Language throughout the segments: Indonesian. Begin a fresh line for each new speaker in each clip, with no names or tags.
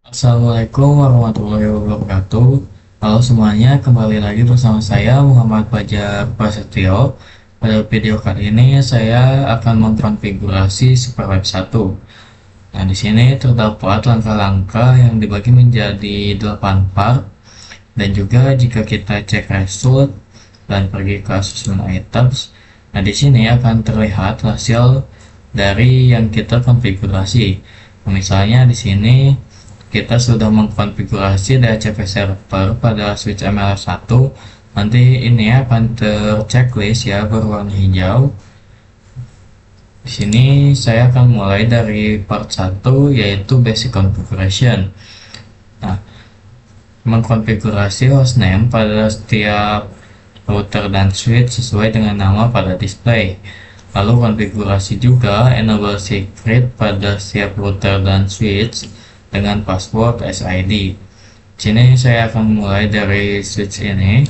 Assalamualaikum warahmatullahi wabarakatuh. Halo semuanya, kembali lagi bersama saya Muhammad Fajar Prasetyo. Pada video kali ini saya akan mengkonfigurasi Superweb 1. Nah, di sini terdapat langkah-langkah yang dibagi menjadi 8 part, dan juga jika kita cek result dan pergi ke assessment items, nah di sini akan terlihat hasil dari yang kita konfigurasi. Misalnya di sini kita sudah mengkonfigurasi DHCP server pada switch ML1. Nanti ini akan terchecklist ya berwarna hijau. Di sini saya akan mulai dari part 1, yaitu basic configuration. Nah, mengkonfigurasi hostname pada setiap router dan switch sesuai dengan nama pada display. Lalu konfigurasi juga enable secret pada setiap router dan switch dengan password SID. Sini saya akan mulai dari switch ini.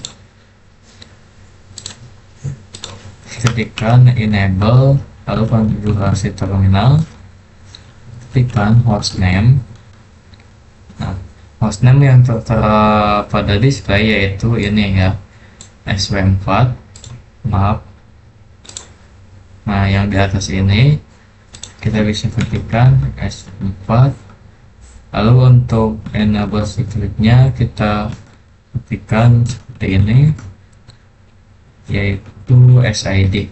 Ketikkan enable, lalu konfigurasi terminal, ketikkan hostname. Nah, hostname yang tertera pada display yaitu ini ya, sw4 maaf. Nah, yang di atas ini kita bisa ketikkan sw4. Lalu untuk enable secretnya kita ketikkan seperti ini, yaitu SID.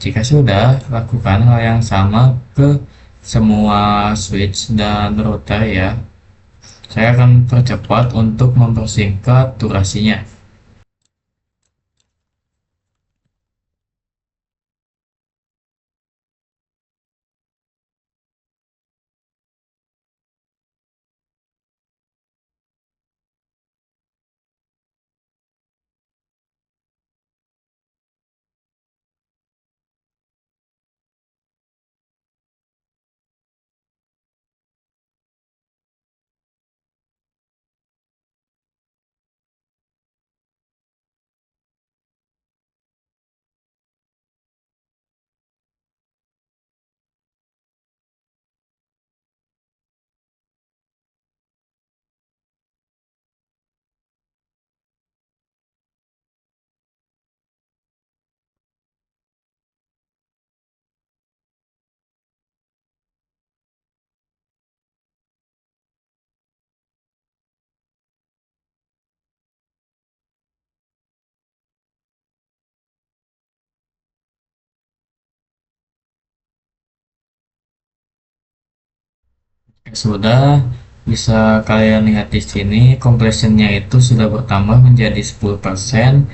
Jika sudah, lakukan hal yang sama ke semua switch dan router ya. Saya akan percepat untuk mempersingkat durasinya. Sudah, bisa kalian lihat di sini completionnya itu sudah bertambah menjadi 10%.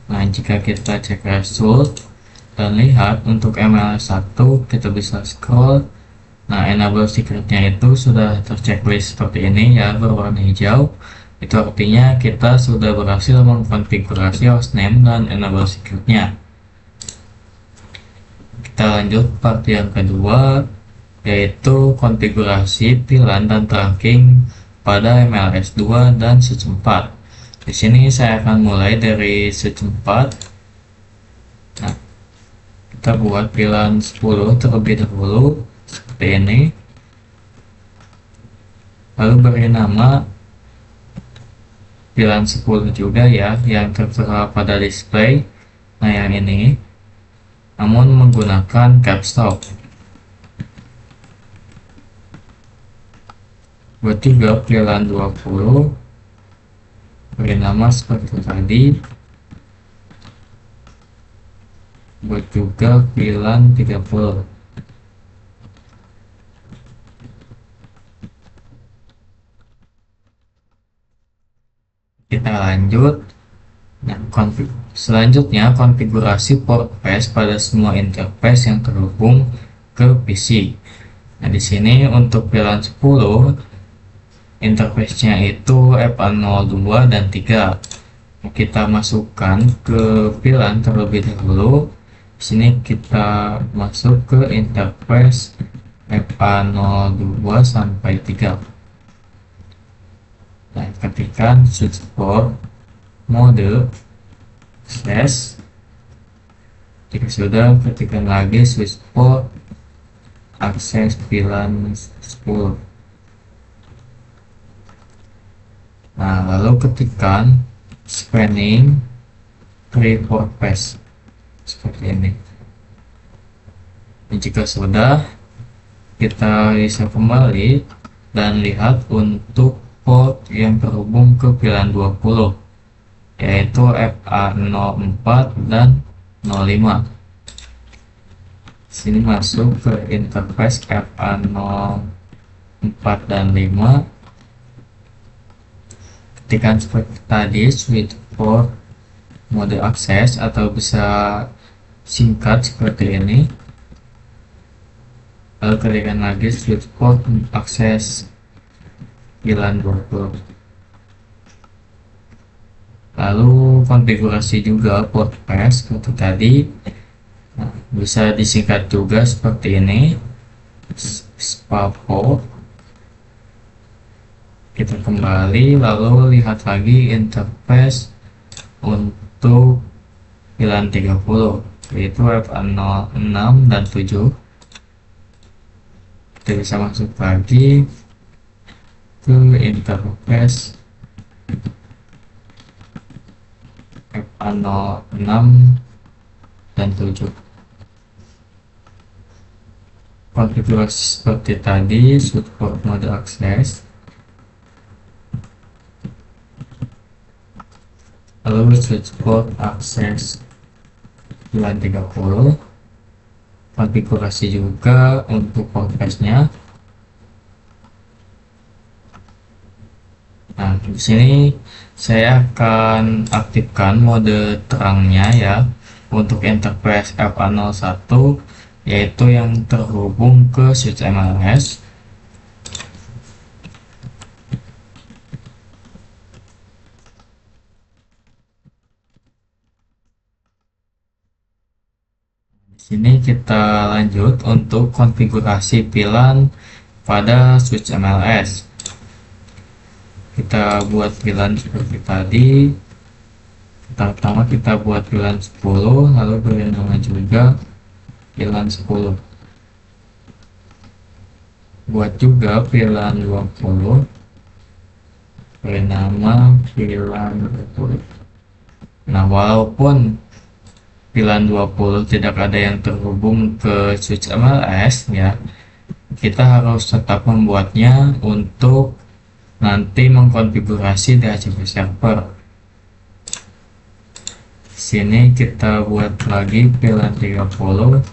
Nah, jika kita cek result dan lihat untuk ML1, kita bisa scroll. Nah, enable secretnya itu sudah terchecklist seperti ini ya, berwarna hijau. Itu artinya kita sudah berhasil mengkonfigurasi hostname dan enable secretnya. Kita lanjut part yang kedua, yaitu konfigurasi VLAN dan trunking pada MLS2 dan switch 4. Di sini saya akan mulai dari switch 4. Nah, kita buat VLAN 10 terlebih dahulu seperti ini. Lalu beri nama VLAN 10 juga ya, yang tertera pada display. Nah, yang ini, namun menggunakan caps lock. Buat juga VLAN 20, beri nama seperti tadi. Buat juga VLAN 30. Kita lanjut. Nah, selanjutnya konfigurasi port path pada semua interface yang terhubung ke PC. Nah, di sini untuk VLAN 10, interface-nya itu FA02 dan 3. Kita masukkan ke VLAN terlebih dahulu. Di sini kita masuk ke interface FA02 sampai 3. Nah, ketikkan switch port mode slash. Jika sudah, ketikkan lagi switch port akses VLAN 10. Nah, lalu ketikkan spanning tree for path seperti ini. Dan jika sudah, kita bisa kembali dan lihat untuk port yang terhubung ke pilihan 20, yaitu FA04 dan 05. Sini masuk ke interface FA04 dan 5, ketikkan seperti tadi switch port mode akses, atau bisa singkat seperti ini. Lalu ketikkan lagi switch port akses pilihan 20. Lalu konfigurasi juga port path seperti tadi. Nah, bisa disingkat juga seperti ini, spapo. Kita kembali lalu lihat lagi interface untuk pilihan 30, yaitu FA06 dan 7. Kita bisa masuk lagi ke interface FA06 dan 7. Konfigurasi seperti tadi, support mode akses, lalu switch port akses pilihan 30. Konfigurasi juga untuk port path-nya. Nah, di sini saya akan aktifkan mode terangnya ya untuk interface FA01, yaitu yang terhubung ke switch MLS. Di sini kita lanjut untuk konfigurasi pilihan pada switch MLS. Kita buat pilihan seperti tadi. Pertama kita buat pilihan 10, lalu beri nama juga pilihan 10. Buat juga pilihan 20, beri nama pilihan 20. Nah, walaupun pilihan 20 tidak ada yang terhubung ke switch MLS ya, kita harus tetap membuatnya untuk nanti mengkonfigurasi DHCP server. Sini kita buat lagi pilihan 30,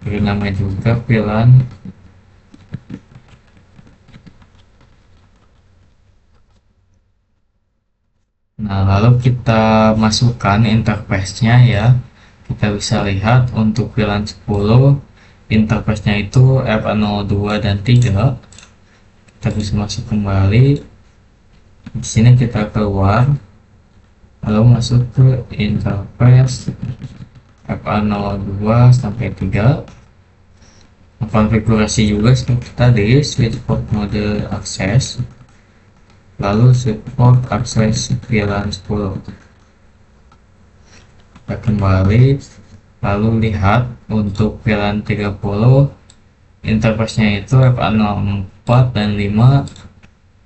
beri nama juga pilihan. Nah, lalu kita masukkan interface-nya ya. Kita bisa lihat untuk pilihan 10 interface-nya itu FA02 dan 3. Kita bisa masuk kembali. Di sini kita keluar, lalu masuk ke interface FA02 sampai 3. Konfigurasi juga seperti tadi, switch port mode akses, lalu switch port akses pilihan 10. Kita kembali, lalu lihat untuk pilihan 30 interface-nya itu FA04 dan 5.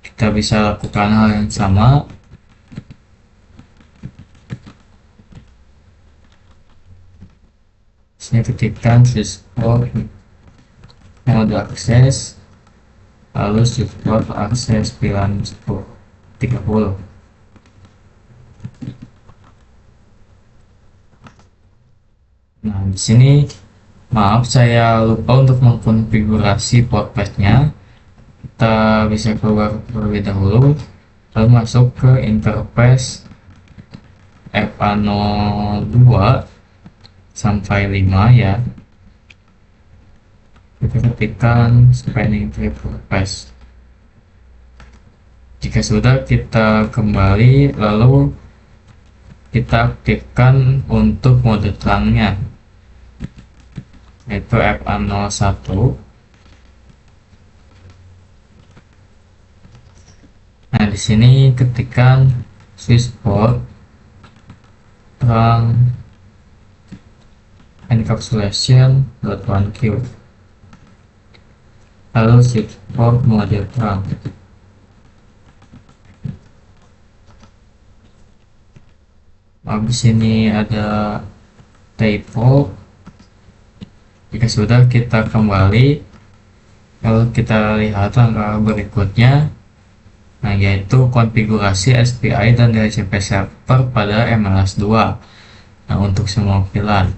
Kita bisa lakukan hal yang sama. Sini ketikkan switch port mode akses, lalu switch port akses pilihan 30. Nah, di sini maaf saya lupa untuk mengkonfigurasi port path-nya. Kita bisa keluar terlebih dahulu, lalu masuk ke interface FA02 sampai 5 ya. Kita ketikkan spanning tree for path. Jika sudah, kita kembali lalu kita aktifkan untuk mode terangnya, yaitu FA01. Nah, di sini ketikkan switch port terang encapsulation.1Q, lalu switch port mode terang. habis ini ada typo. Jika sudah, kita kembali. Kalau kita lihat langkah berikutnya, nah yaitu konfigurasi SPI dan DHCP server pada MLS2. Nah, untuk semua VLAN.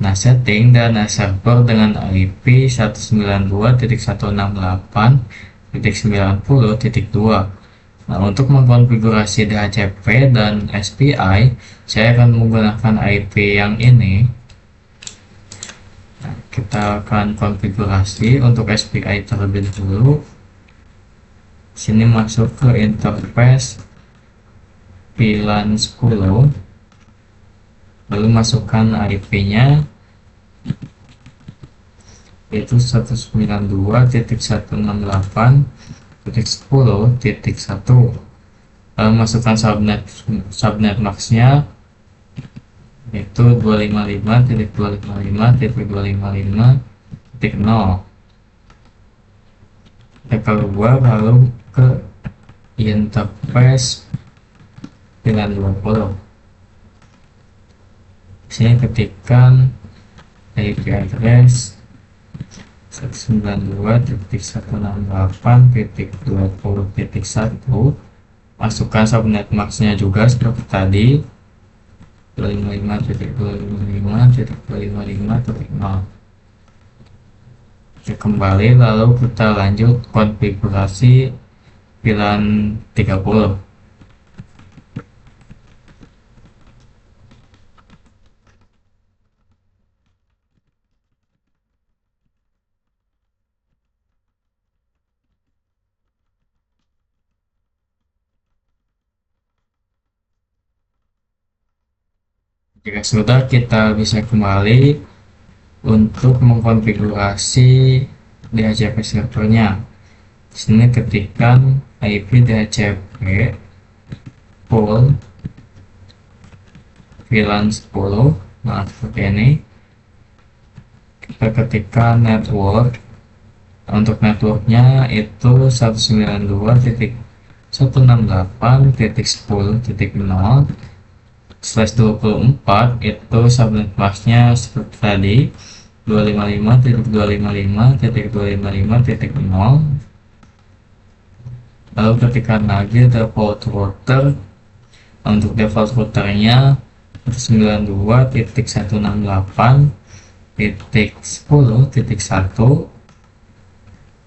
Nah, setting DNS server dengan IP 192.168.90.2. Nah, untuk mengkonfigurasi DHCP dan SPI, saya akan menggunakan IP yang ini. Nah, kita akan konfigurasi untuk SPI terlebih dahulu. Sini masuk ke interface VLAN 10, lalu masukkan IP-nya, yaitu 192.168.10.1. Lalu masukkan subnet max-nya, yaitu 255.255.255.0. Kita keluar lalu ke interface VLAN 20. Sini ketikkan IP address 192.168.20.1. Masukkan subnet max-nya juga seperti tadi, 255.255.255.0. Oke, kembali lalu kita lanjut konfigurasi VLAN 30. Jika sudah, kita bisa kembali untuk mengkonfigurasi DHCP servernya. Di sini ketikkan IP DHCP pool VLAN 10. Nah, seperti ini. Kita ketikkan network. Untuk networknya itu 192.168.10.0/24. Itu subnet mask-nya seperti tadi, 255.255.255.0. Lalu ketikkan lagi default router. Untuk default routernya 192.168.10.1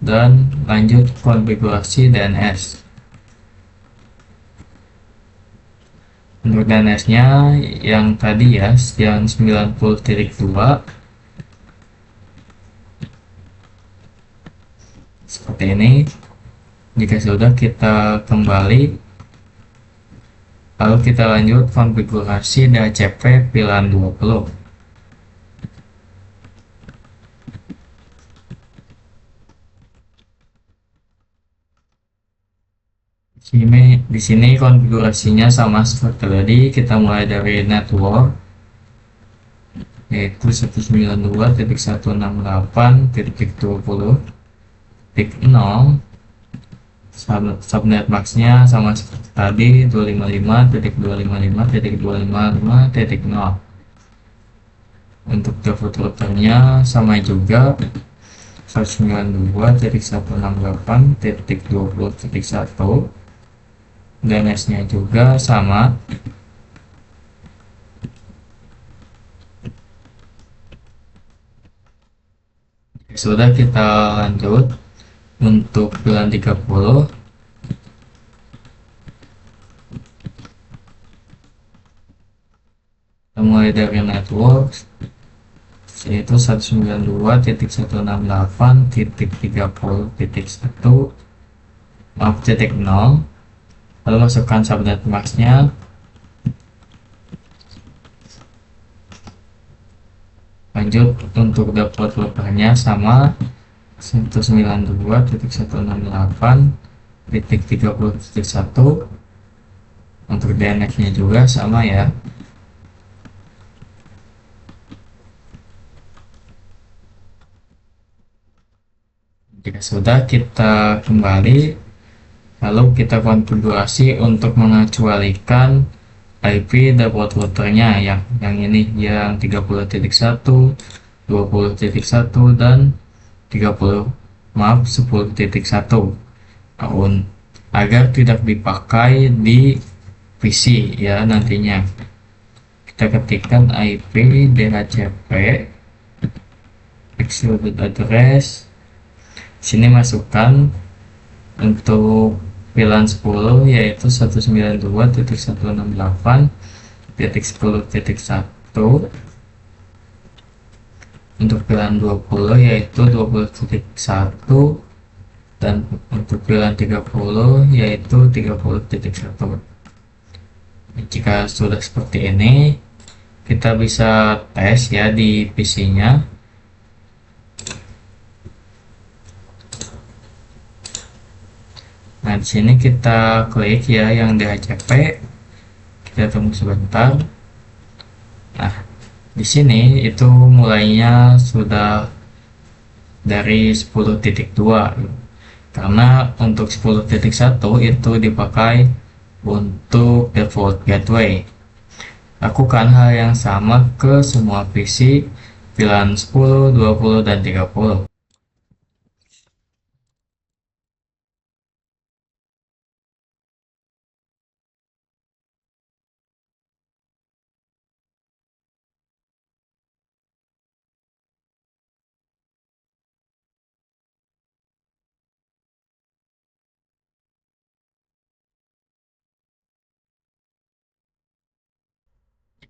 dan lanjut konfigurasi DNS. Untuk DNS-nya yang tadi ya, yang 90.2 seperti ini. Jika sudah, kita kembali lalu kita lanjut konfigurasi DHCP VLAN 20. Di sini konfigurasinya sama seperti tadi. Kita mulai dari network, yaitu 192.168.20.0. Subnet max-nya sama seperti tadi, 255.255.255.0. Untuk default routernya sama juga, 192.168.20.1. DNS-nya juga sama. Sudah, kita lanjut untuk VLAN 30. Kita mulai dari network, yaitu 192.168.30.1, maaf, titik 0. Lalu masukkan subnet max-nya, lanjut untuk default routernya sama, 192.168.30.1. untuk DNS-nya juga sama ya. Jika sudah, kita kembali lalu kita konfigurasi untuk mengecualikan IP dapot routernya yang ini yang 30.1, 20.1 dan 30 maaf 10.1 agar tidak dipakai di PC ya. Nantinya kita ketikkan IP DHCP extended address, sini masukkan untuk VLAN 10 yaitu 192.168.10.1. untuk VLAN 20 yaitu 20.1 dan untuk VLAN 30 yaitu 30.1. Jika sudah seperti ini, kita bisa tes ya di PC-nya. Nah, di sini kita klik ya yang DHCP. Kita tunggu sebentar. Nah, di sini itu mulainya sudah dari 10.2 karena untuk 10.1 itu dipakai untuk default gateway. Lakukan hal yang sama ke semua PC VLAN 10, 20, dan 30.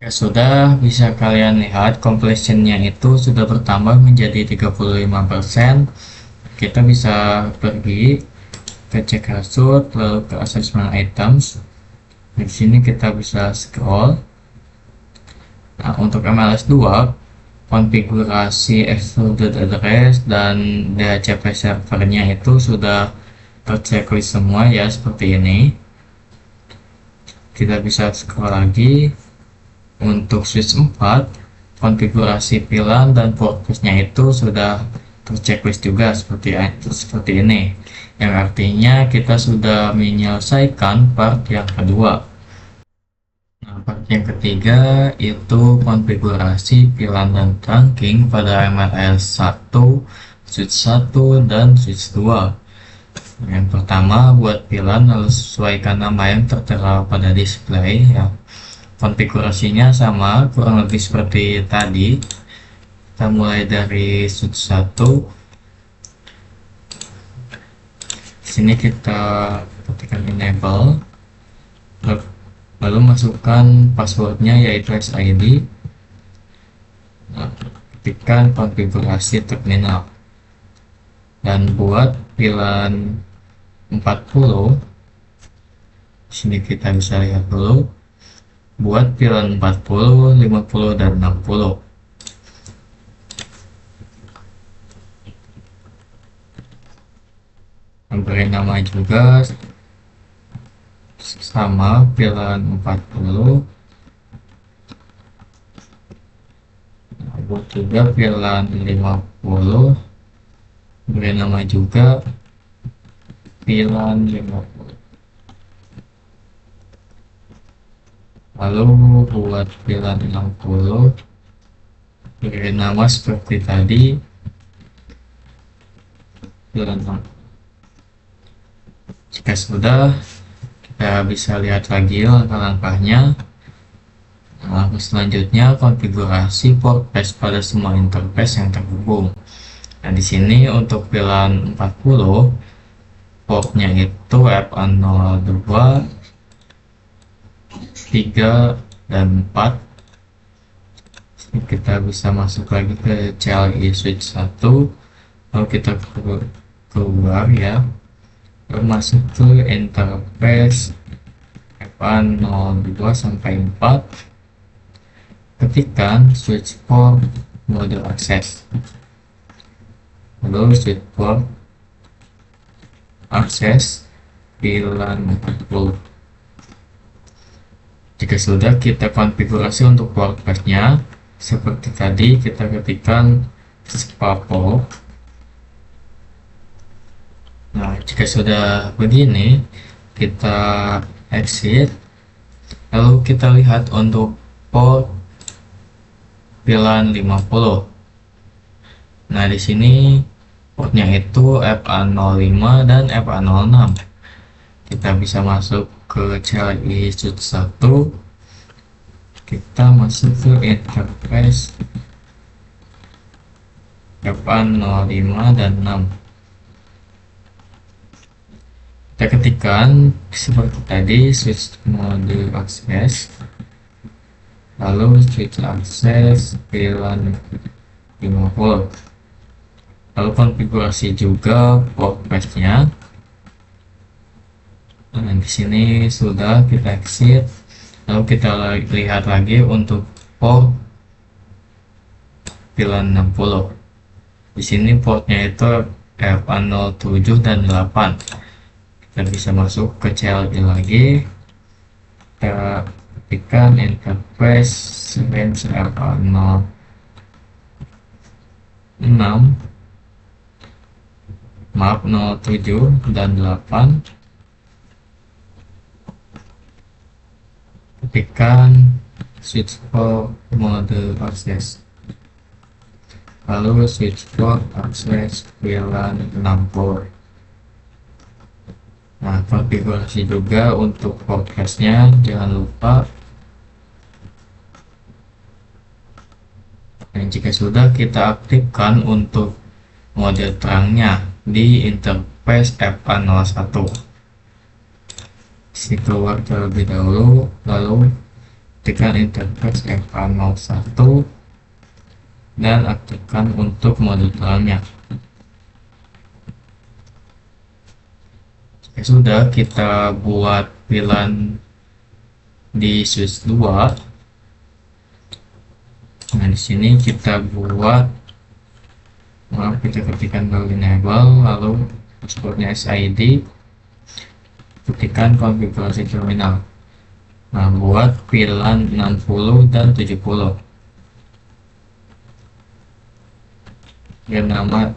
Jika sudah, bisa kalian lihat completionnya itu sudah bertambah menjadi 35%. Kita bisa pergi ke cek result, lalu ke assessment items. Di sini kita bisa scroll. Nah, untuk MLS2, konfigurasi extended address dan DHCP servernya itu sudah terchecklist semua ya, seperti ini. Kita bisa scroll lagi. Untuk switch 4, konfigurasi VLAN dan port busnya itu sudah terchecklist juga seperti ini, yang artinya kita sudah menyelesaikan part yang kedua. Nah, part yang ketiga itu konfigurasi VLAN dan trunking pada MLS1, switch 1, dan switch 2. Yang pertama, buat VLAN harus sesuaikan nama yang tertera pada display ya. Konfigurasinya sama kurang lebih seperti tadi. Kita mulai dari switch 1. Sini kita ketikkan enable, lalu masukkan passwordnya yaitu SID. Nah, ketikkan konfigurasi terminal dan buat VLAN 40. Sini kita bisa lihat dulu buat VLAN 40, 50, dan 60. Beri nama juga sama VLAN 40. Buat juga VLAN 50. Beri nama juga VLAN 50. Lalu buat VLAN 60 beri nama seperti tadi, VLAN 60. Jika sudah, kita bisa lihat lagi langkah-langkahnya. Langkah selanjutnya konfigurasi port path pada semua interface yang terhubung. Nah, di sini untuk VLAN 40 portnya itu FA02, 3, dan 4. Kita bisa masuk lagi ke CLI switch 1, lalu kita keluar ya, lalu masuk ke interface FA02 sampai 4. Ketikkan switch port mode akses, lalu switch port akses VLAN 40. Jika sudah, kita konfigurasi untuk port path-nya seperti tadi. Kita ketikkan spapo. Nah, jika sudah begini, kita exit, Lalu kita lihat untuk port VLAN 50. Nah, di sini portnya itu FA05 dan FA06. Kita bisa masuk ke CLI switch 1. Kita masuk ke interface FA05 dan 6. Kita ketikkan seperti tadi switch mode akses, lalu switch akses VLAN 50. Lalu konfigurasi juga port path-nya. Nah, di sini sudah kita exit. Lalu kita lihat lagi untuk port VLAN 60. Di sini portnya itu FA07 dan 8. Kita bisa masuk ke CLI lagi. Kita ketikkan interface range FA06, maaf 07 dan 8. Ketikkan switch port mode akses, lalu switch port akses VLAN 60. Nah, konfigurasi juga untuk portnya, jangan lupa. Dan jika sudah, kita aktifkan untuk mode terangnya di interface FA01. Isi keluar terlebih dahulu, lalu aktifkan interface FA01 dan aktifkan untuk mode terangnya. Jika sudah, kita buat VLAN di switch 2. Nah, di sini kita buat, kita ketikkan dulu enable, lalu passwordnya SID, ketikkan konfigurasi terminal. Nah, buat VLAN 60 dan 70. Dan nama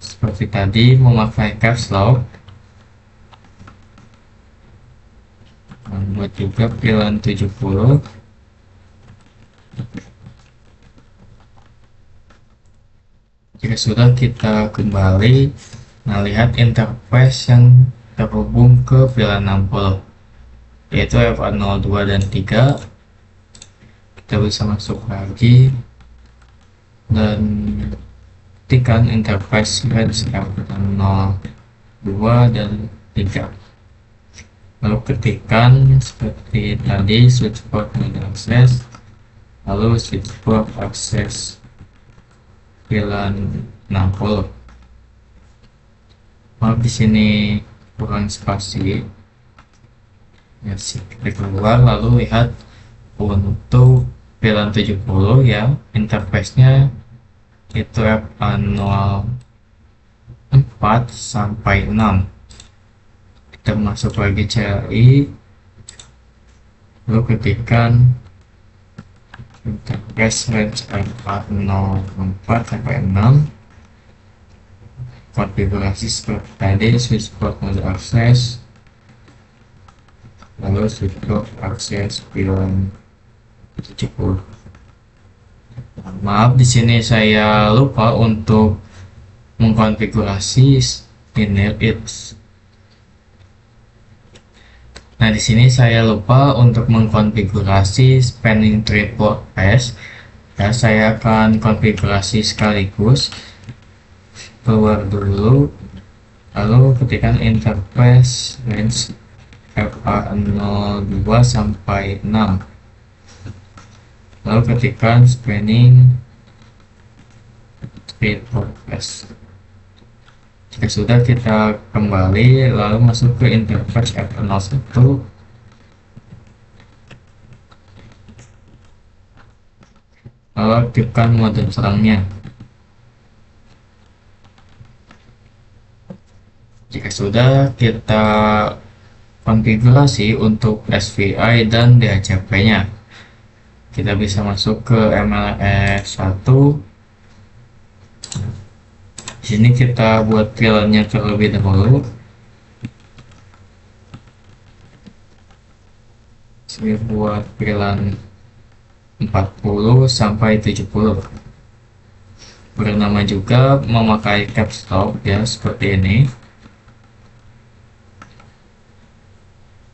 seperti tadi, memakai caps lock. Buat juga VLAN 70. Jika sudah, kita kembali. Nah, lihat interface yang terhubung ke VLAN 60, yaitu FA02 dan 3. Kita bisa masuk lagi dan ketikkan interface range FA02 dan 3. Lalu ketikkan seperti tadi switch port mode akses, lalu switch port akses VLAN 60. Maaf, di sini kurang spasi. Ya, kita keluar, lalu lihat untuk VLAN 70 ya, interface-nya itu FA04 sampai 6. Kita masuk lagi CLI, lalu ketikkan interface range FA04 sampai 6. Konfigurasi seperti tadi, switch port mode akses, lalu switch port akses VLAN 70. Maaf, di sini saya lupa untuk mengkonfigurasi spinner it. Nah, di sini saya lupa untuk mengkonfigurasi spanning tree port path. Ya, saya akan konfigurasi sekaligus. Keluar dulu, lalu ketikkan interface range FA02 sampai 6. Lalu ketikkan spanning tree port path. Jika sudah, kita kembali, lalu masuk ke interface FA01, lalu aktifkan mode terangnya. Jika sudah, kita konfigurasi untuk SVI dan DHCP-nya. Kita bisa masuk ke MLS1. Di sini kita buat VLAN-nya terlebih dahulu. saya buat VLAN 40 sampai 70. Bernama juga memakai caps lock ya, seperti ini.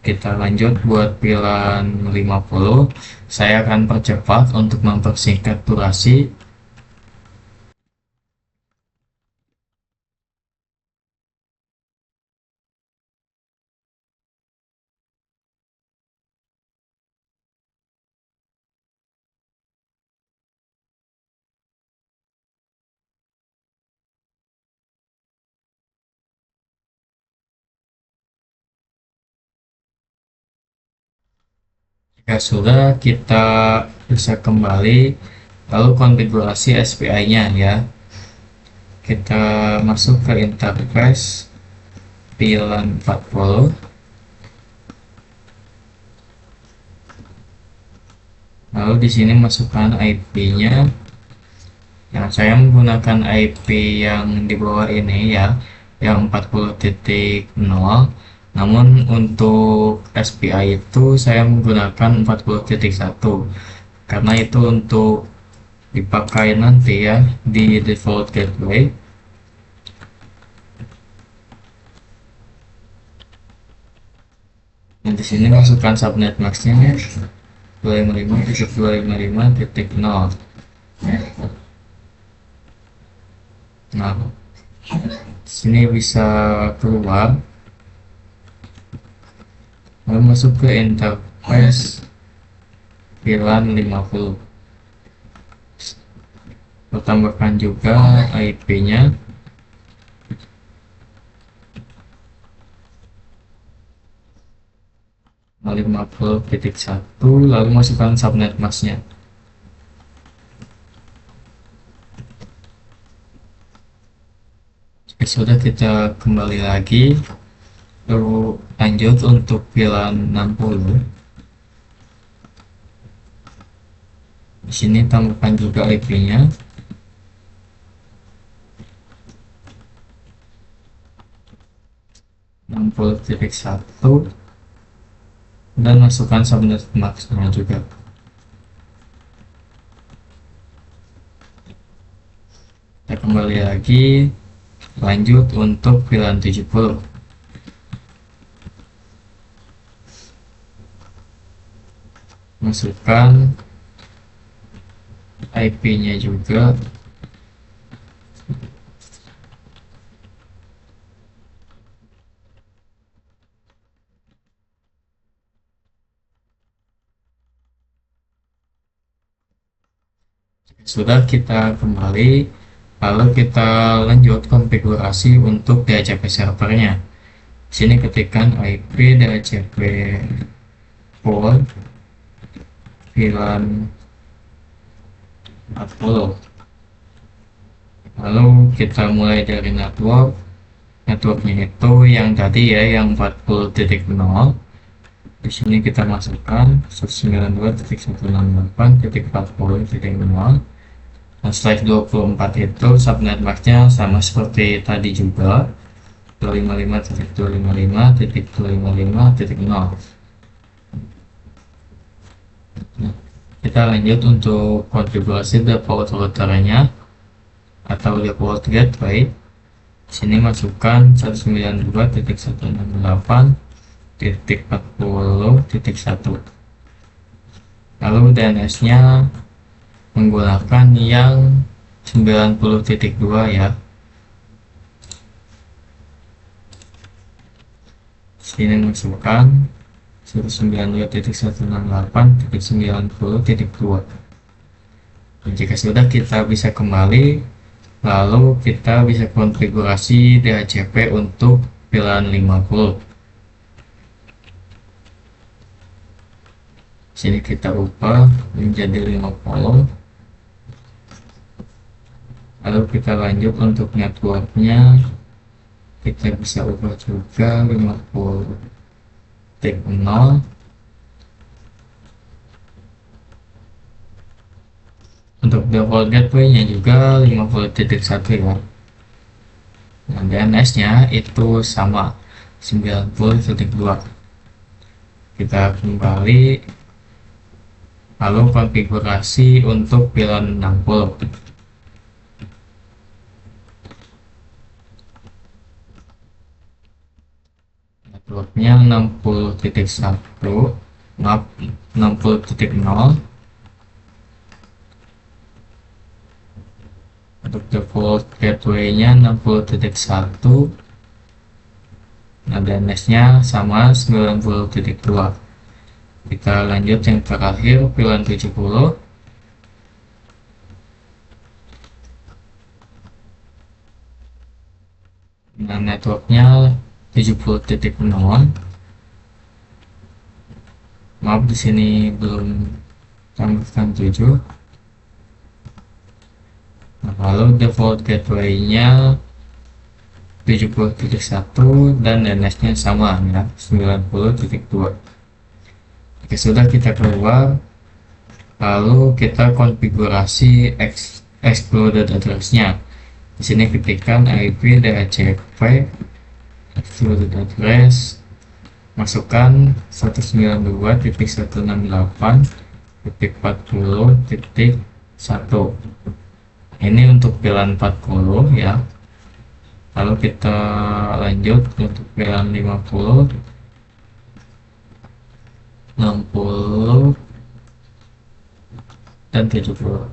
Kita lanjut buat VLAN 50. Saya akan percepat untuk mempersingkat durasi. Jika sudah, kita bisa kembali lalu konfigurasi SPI-nya ya. Kita masuk ke interface VLAN 40. Lalu di sini masukkan IP-nya. Yang saya menggunakan IP yang di bawah ini ya, yang 40.0. Namun untuk SPI itu saya menggunakan 40.1 karena itu untuk dipakai nanti ya di default gateway. Nah, di sini masukkan subnet max-nya ya, 255.255.0. Nah, sini bisa keluar lalu masuk ke interface VLAN 50. Kita tambahkan juga IP-nya. Lalu 50.1, lalu masukkan subnet mask-nya. Sudah, kita kembali lagi lalu lanjut untuk VLAN 60. Di sini tambahkan juga IP-nya. .60.1 dan masukkan subnet max-nya juga. Kita kembali lagi lanjut untuk VLAN 70. Masukkan IP-nya juga. Sudah, kita kembali lalu kita lanjut konfigurasi untuk DHCP servernya. Sini ketikkan IP DHCP port VLAN 40. Lalu kita mulai dari networknya itu yang tadi ya, yang 40.0. Di sini kita masukkan 192.168.40.0. Nah, slide 24 itu subnet max-nya sama seperti tadi juga, 255.255.255.0. Nah, kita lanjut untuk konfigurasi default routernya atau default gateway. Sini masukkan 192.168.40.1. lalu DNS-nya menggunakan yang 90.2 ya. Sini masukkan 192.168.90.2. Jika sudah, kita bisa kembali lalu kita bisa konfigurasi DHCP untuk VLAN 50. Sini kita ubah menjadi 50. Lalu kita lanjut untuk networknya, kita bisa ubah juga 50.0. Untuk default gateway-nya juga 50.1 ya. Nah, DNS-nya itu sama 90.2. Kita kembali, lalu konfigurasi untuk VLAN 60. Networknya 60.1, maaf 60.0. Untuk default gateway-nya 60.1. Nah, DNS-nya sama 90.2. Kita lanjut yang terakhir, VLAN 70. Nah, networknya 70.0. Maaf, di sini belum tambahkan 7. Nah, lalu default gateway-nya 70.1 dan DNS-nya sama ya, 90.2. Oke, sudah kita keluar, lalu kita konfigurasi excluded address-nya. Di sini ketikkan IP DHCP excluded address, masukkan 192.168.40.1. Ini untuk VLAN 40 ya. Lalu kita lanjut untuk VLAN 50, 60, dan 70.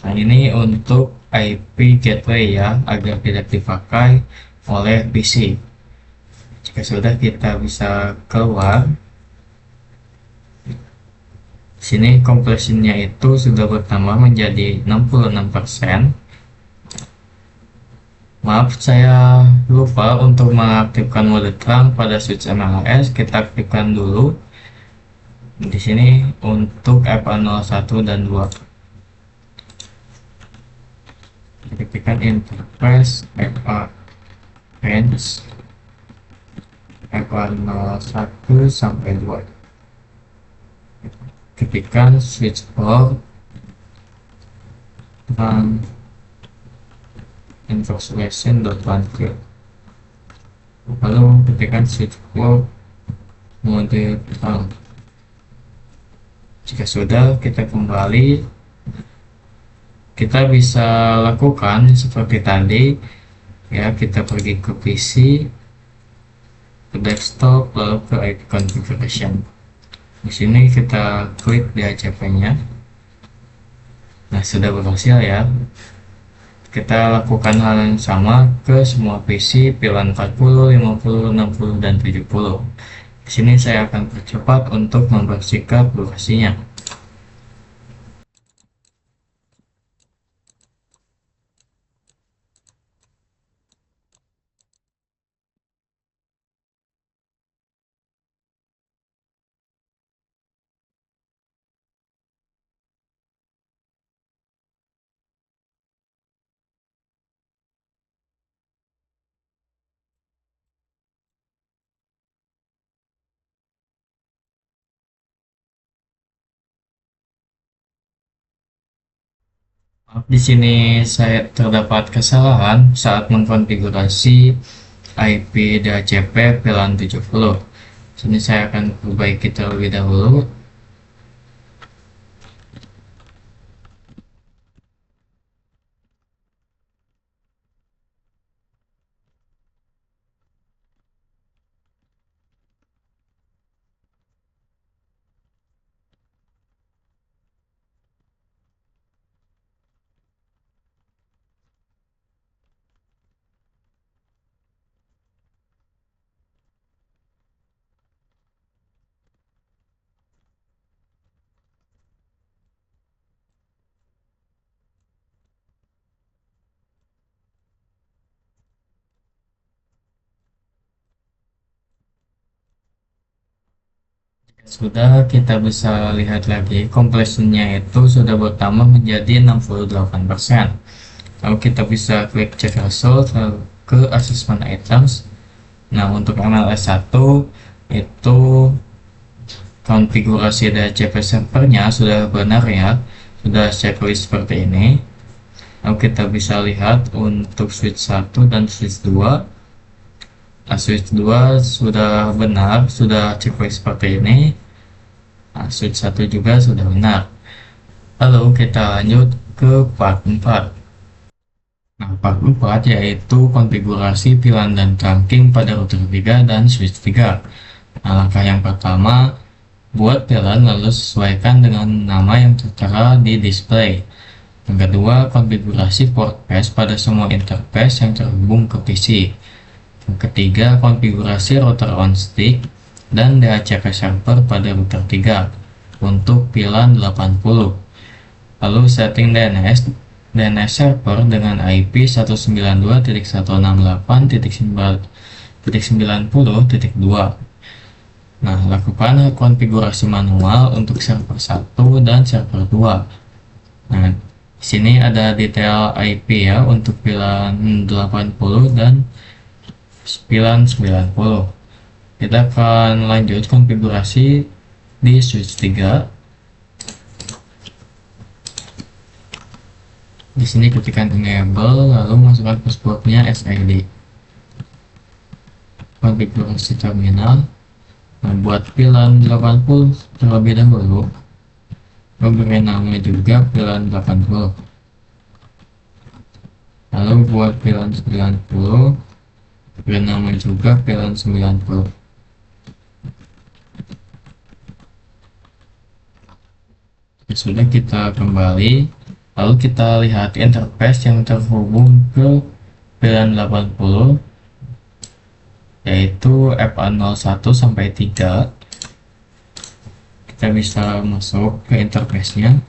Nah, ini untuk IP gateway ya, agar tidak dipakai oleh PC. Jika sudah, kita bisa keluar. Sini completion-nya itu sudah bertambah menjadi 66%. Maaf, saya lupa untuk mengaktifkan mode terang pada switch MLS. Kita aktifkan dulu di sini untuk FA01 dan 2. Ketikkan interface FA range FA01 sampai 2. Ketikkan switch port dan encapsulation.1. lalu ketikkan switch port mode terang. Jika sudah, kita kembali. Kita bisa lakukan seperti tadi ya, kita pergi ke PC, ke desktop, lalu ke IP configuration. Di sini kita klik DHCP-nya. Nah, sudah berhasil ya. Kita lakukan hal yang sama ke semua PC VLAN 40, 50, 60, dan 70. Di sini saya akan percepat untuk mempersingkat durasinya. Di sini saya terdapat kesalahan saat mengkonfigurasi IP DHCP VLAN 70. Sini saya akan perbaiki terlebih dahulu. Sudah, kita bisa lihat lagi completion-nya itu sudah bertambah menjadi 68%. Lalu kita bisa klik check result ke assessment items. Nah, untuk MLS1 itu konfigurasi DHCP servernya sudah benar ya, sudah checklist seperti ini. Lalu kita bisa lihat untuk switch 1 dan switch 2 Nah, switch 2 sudah benar, sudah checklist seperti ini. Nah, switch 1 juga sudah benar. Lalu kita lanjut ke part 4. Nah, part 4 yaitu konfigurasi VLAN dan trunking pada router 3 dan switch 3. Nah, langkah yang pertama, buat VLAN lalu sesuaikan dengan nama yang tertera di display. Yang kedua, konfigurasi port patch pada semua interface yang terhubung ke PC. Yang ketiga, konfigurasi router on stick dan DHCP server pada router 3 untuk VLAN 80. Lalu setting DNS server dengan IP 192.168.90.2. Nah, lakukan konfigurasi manual untuk server 1 dan server 2. Nah, di sini ada detail IP ya untuk VLAN 80 dan VLAN 90. Kita akan lanjut konfigurasi di switch 3. Di sini ketikkan enable lalu masukkan passwordnya SID. Konfigurasi terminal. Nah, buat VLAN 80 terlebih dahulu, beri nama juga VLAN 80. Lalu buat VLAN 90, beri nama juga VLAN 90. Sudah, kita kembali, lalu kita lihat interface yang terhubung ke VLAN 80, yaitu FA01 sampai 3. Kita bisa masuk ke interface-nya.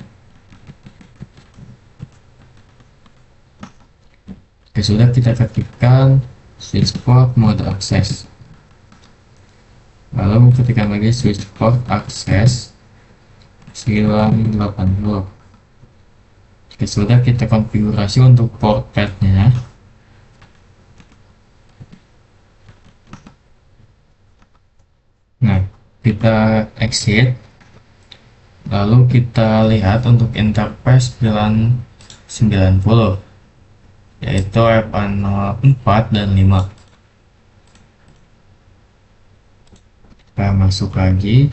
Oke, sudah, kita ketikkan switch port mode access. Lalu ketikkan lagi switch port access 980. Oke, sudah, kita konfigurasi untuk port path-nya. Nah, kita exit, lalu kita lihat untuk interface VLAN 90, yaitu FA04 dan 5. Kita masuk lagi.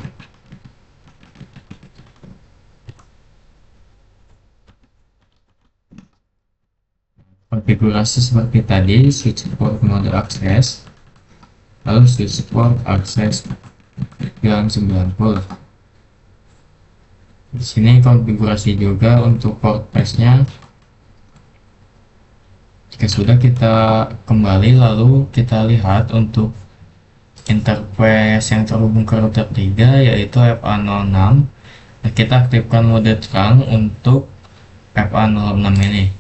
Konfigurasi seperti tadi, switch port mode access, lalu switch port access VLAN 90. Di sini konfigurasi juga untuk port patch-nya. Jika sudah, kita kembali lalu kita lihat untuk interface yang terhubung ke router 3 yaitu FA06. Nah, kita aktifkan mode trunk untuk FA06 ini.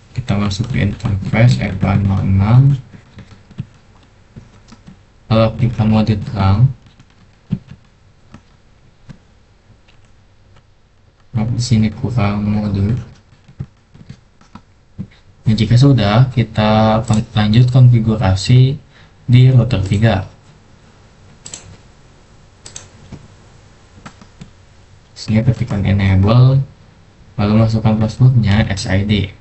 Kita masuk ke interface FA06, lalu aktifkan mode trunk. Nah, di sini kurang mode. Nah, jika sudah, kita lanjut konfigurasi di router 3. Sini ketikkan enable, lalu masukkan passwordnya SID.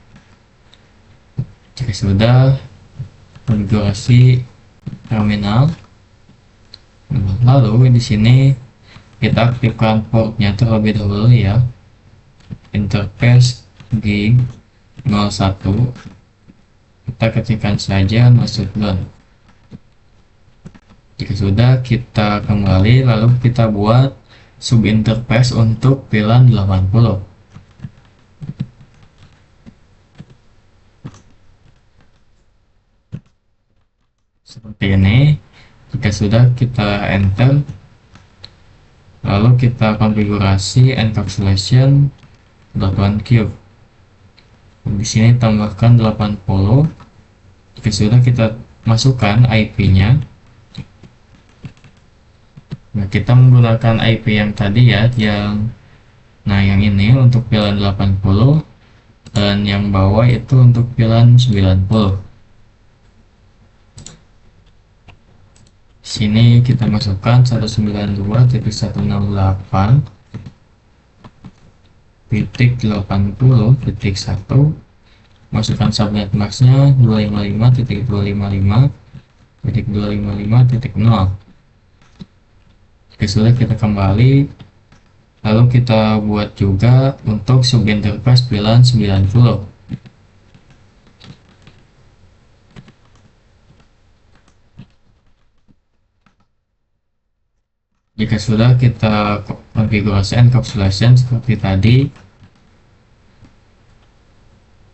Jika sudah, konfigurasi terminal. Lalu di sini kita aktifkan portnya terlebih dahulu ya. Interface gig 01. Kita ketikkan saja masuk done. Jika sudah, kita kembali lalu kita buat subinterface untuk VLAN 80. Seperti ini. Jika sudah, kita enter, lalu kita konfigurasi encapsulation .1Q. Di sini tambahkan 80. Jika sudah, kita masukkan IP-nya. Nah, kita menggunakan IP yang tadi ya, yang ini untuk VLAN 80 dan yang bawah itu untuk VLAN 90. Sini kita masukkan 192.168.80.1, masukkan subnet masknya 255.255. 192.168.255.0. Oke, sudah, kita kembali. Lalu kita buat juga untuk subinterface VLAN 90. Jika sudah, kita konfigurasi encapsulation seperti tadi,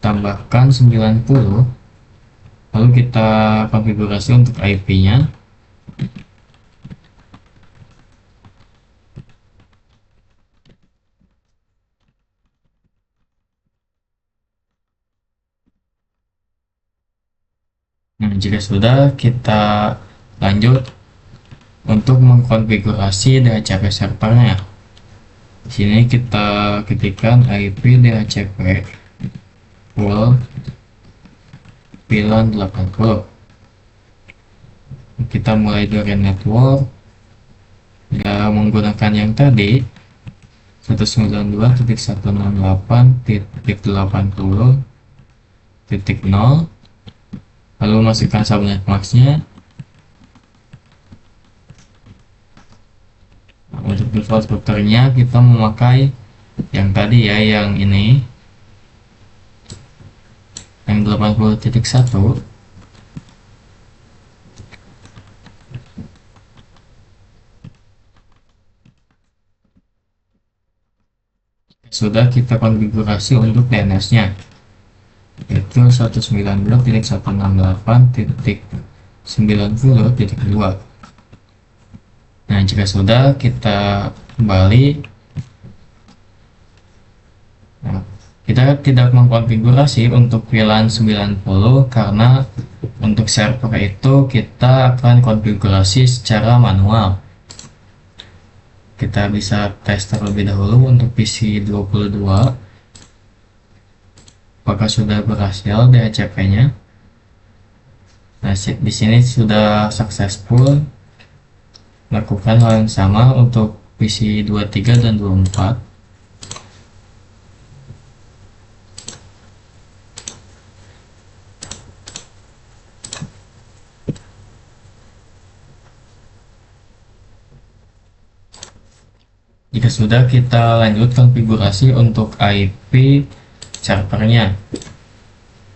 tambahkan 90, lalu kita konfigurasi untuk IP-nya. Nah, jika sudah, kita lanjut untuk mengkonfigurasi DHCP servernya. Di sini kita ketikkan IP DHCP full VLAN 80. Kita mulai dari network ya, menggunakan yang tadi 192.168.80.0, lalu masukkan subnet masknya. Untuk default routernya kita memakai yang tadi ya, yang ini, yang 80.1. Sudah, kita konfigurasi untuk DNS-nya, yaitu 192.168.90.2. Nah, jika sudah, kita kembali. Nah, kita tidak mengkonfigurasi untuk VLAN 90 karena untuk server itu kita akan konfigurasi secara manual. Kita bisa tes terlebih dahulu untuk PC 22 apakah sudah berhasil DHCP-nya. Nah, di sini sudah successful. Lakukan hal yang sama untuk PC 23 dan 24. Jika sudah, kita lanjut konfigurasi untuk IP servernya.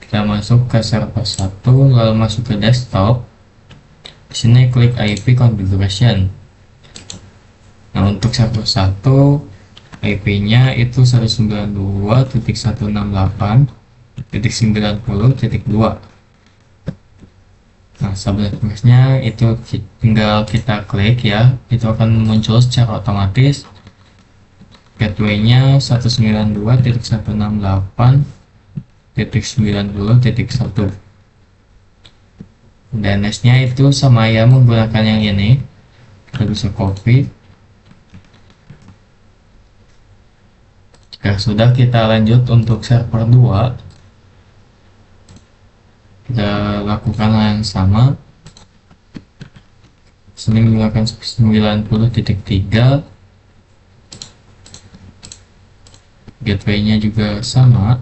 Kita masuk ke server 1, lalu masuk ke desktop. Di sini klik IP configuration. Nah, untuk server 1 IP-nya itu 192.168.90.2. Nah, subnet masknya itu tinggal kita klik ya, itu akan muncul secara otomatis. Gateway-nya 192.168.90.1. DNS-nya itu sama ya, menggunakan yang ini. Kita bisa copy. Jika sudah, kita lanjut untuk server 2. Kita lakukan hal yang sama. Sini menggunakan 90.3. Gateway-nya juga sama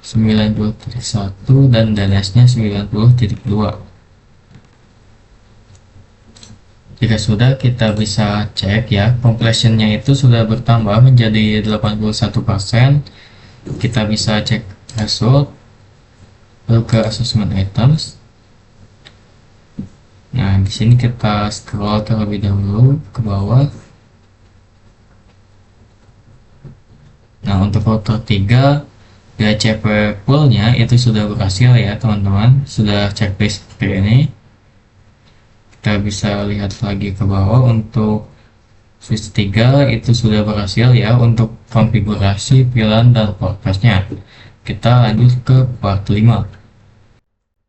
90.1 dan DNS-nya 90.2. Jika sudah, kita bisa cek ya, completion-nya itu sudah bertambah menjadi 81%. Kita bisa cek result, lalu ke assessment items. Nah, di sini kita scroll terlebih dahulu ke bawah. Nah, untuk router 3 DHCP pool-nya itu sudah berhasil ya teman-teman, sudah checklist seperti ini. Kita bisa lihat lagi ke bawah, untuk switch 3 itu sudah berhasil ya untuk konfigurasi VLAN dan portpath-nya. Kita lanjut ke part 5.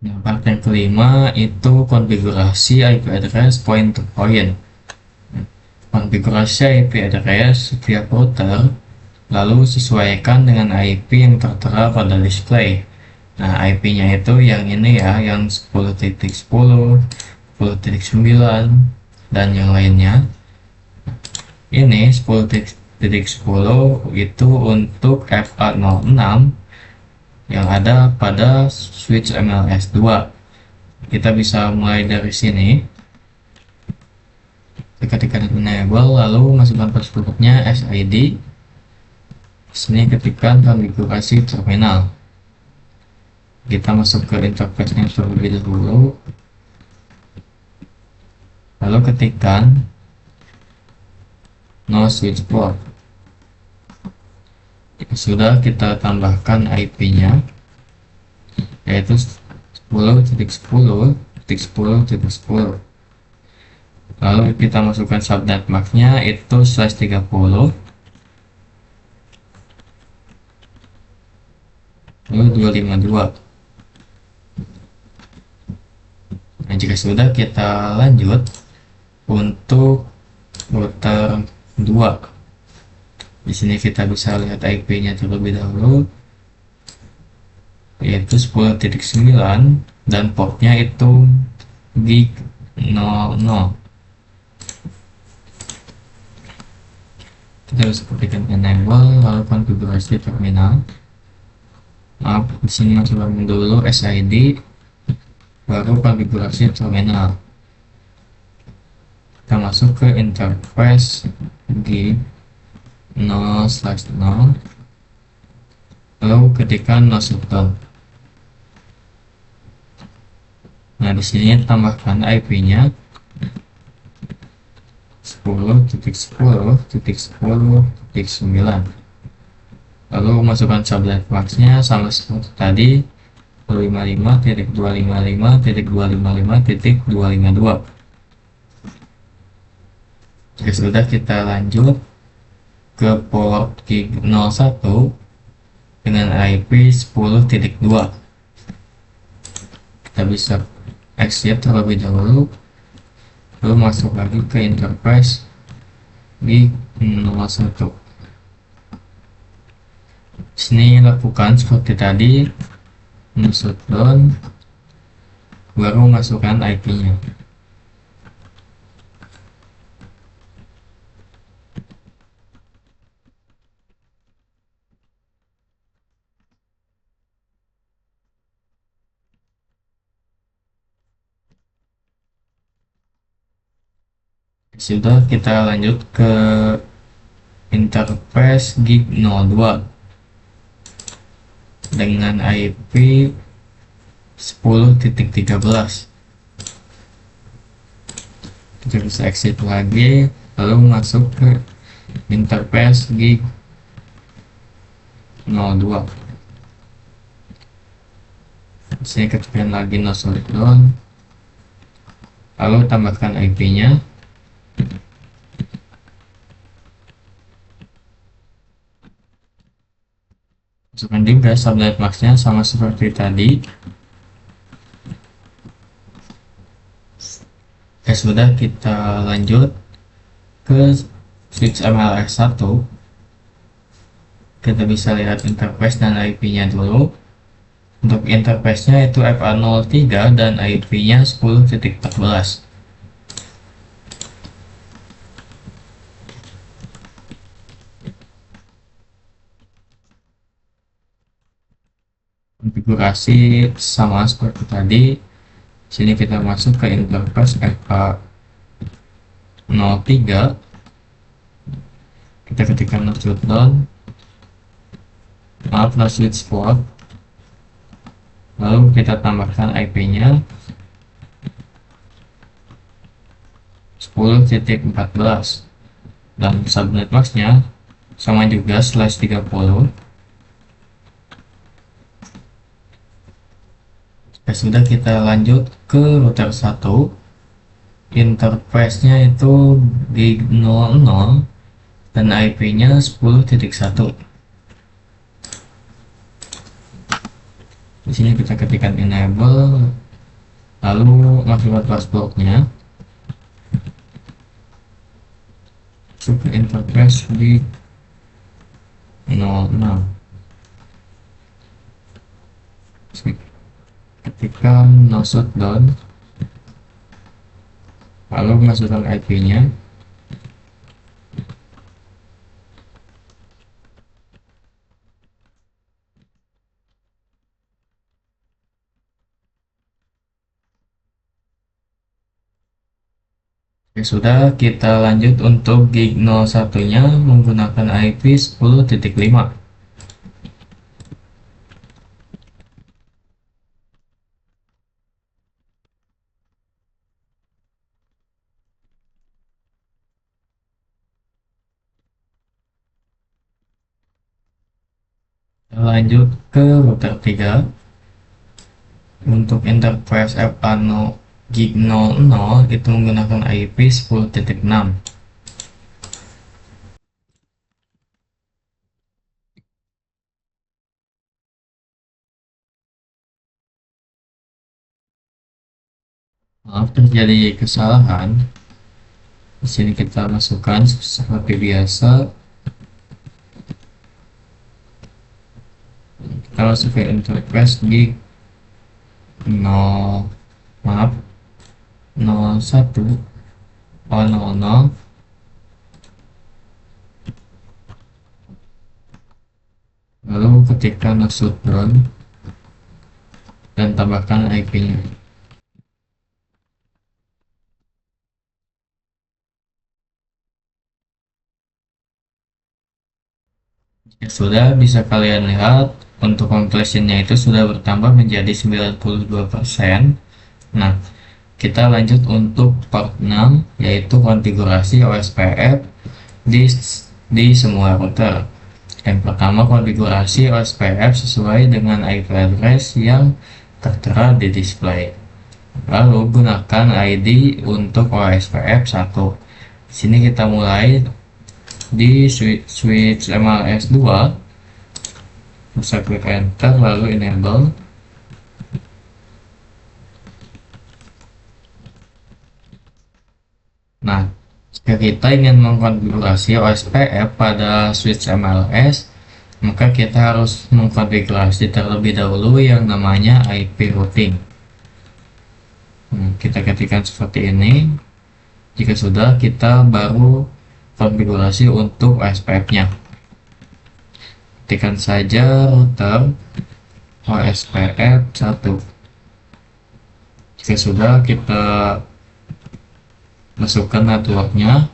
Nah, part yang kelima itu konfigurasi IP address point to point. Konfigurasi IP address setiap router lalu sesuaikan dengan IP yang tertera pada display. Nah, IP-nya itu yang ini ya, yang 10.10, 10.9 dan yang lainnya. Ini 10.10 itu untuk FA06 yang ada pada switch MLS2. kita bisa mulai dari sini. Ketikkan enable, lalu masukkan passwordnya SID. Sini ketikkan konfigurasi terminal. Kita masuk ke interface-nya terlebih dahulu, lalu ketikkan no switchboard. Sudah, kita tambahkan IP-nya, yaitu 10.10.10.10. Lalu kita masukkan subnet mask-nya itu /30, lalu 252. Nah, jika sudah, kita lanjut untuk router 2. Di sini kita bisa lihat IP-nya terlebih dahulu, yaitu 10.9 dan portnya itu gig 00. Kita bisa ketikkan enable, lalu konfigurasi terminal. Maaf, di sini masukkan dulu SID, baru konfigurasi terminal. Kita masuk ke interface gig 0/0, lalu ketikkan no shutdown. Nah, di sini tambahkan IP-nya 10.10.10.9. Lalu masukkan subnet mask-nya sama seperti tadi, 255.255.255.252. Jika sudah, kita lanjut ke port gig 01 dengan IP 10.2. Kita bisa exit terlebih dahulu, lalu masuk lagi ke interface gig 01. Sini lakukan seperti tadi, shutdown, baru masukkan IP-nya. Sudah, kita lanjut ke interface gig 02 dengan IP 10.13. Kita bisa exit lagi, lalu masuk ke interface gig 02. Saya ketikkan lagi no shutdown, lalu tambahkan IP-nya. Masukkan juga subnet mask-nya sama seperti tadi. Sudah, kita lanjut ke switch MLR1. Kita bisa lihat interface dan IP-nya dulu. Untuk interface-nya itu FA03 dan IP-nya 10.14. Konfigurasi sama seperti tadi. Sini kita masuk ke interface FA03. Kita ketikkan no shutdown, maaf, no switchboard, lalu kita tambahkan IP-nya 10.14 dan subnet mask-nya sama juga /30. Sudah, kita lanjut ke router 1. Interface-nya itu di 00 dan IP-nya 10.1. Di sini kita ketikkan enable, lalu masukkan password-nya. Masuk ke interface di 06. Ketikkan no shutdown, lalu masukkan IP-nya. Ya sudah, kita lanjut untuk gig 01-nya menggunakan IP 10.5. Kita lanjut ke router 3 untuk interface FA0 gig 00 itu menggunakan IP 10.6. Maaf terjadi kesalahan. Di sini kita masukkan seperti biasa. Kita masuk ke interface gig 0, maaf, 01 00. Lalu ketikkan shutdown dan tambahkan IP-nya. Jika sudah, bisa kalian lihat untuk completion-nya itu sudah bertambah menjadi 92%. Nah, kita lanjut untuk part 6 yaitu konfigurasi OSPF di semua router. Yang pertama, konfigurasi OSPF sesuai dengan IP address yang tertera di display. Lalu gunakan ID untuk OSPF 1. Di sini kita mulai di switch MLS 2, bisa klik enter lalu enable. Nah, jika kita ingin mengkonfigurasi OSPF pada switch MLS, maka kita harus mengkonfigurasi terlebih dahulu yang namanya IP routing. Kita ketikkan seperti ini. Jika sudah, kita baru konfigurasi untuk OSPF-nya. Ketikkan saja router OSPF 1. Jika sudah, kita masukkan networknya.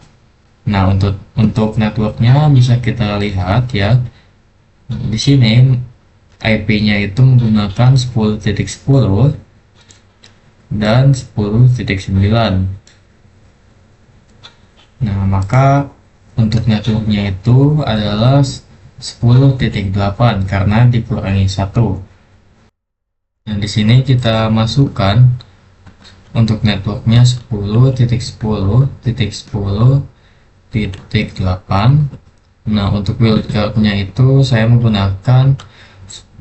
Nah, untuk networknya bisa kita lihat ya. Di sini IP-nya itu menggunakan 10.10 dan 10.9. Nah, maka untuk networknya itu adalah 10.8 karena dikurangi 1. Nah, di sini kita masukkan untuk networknya 10.10.10.8. Nah, untuk wildcardnya itu saya menggunakan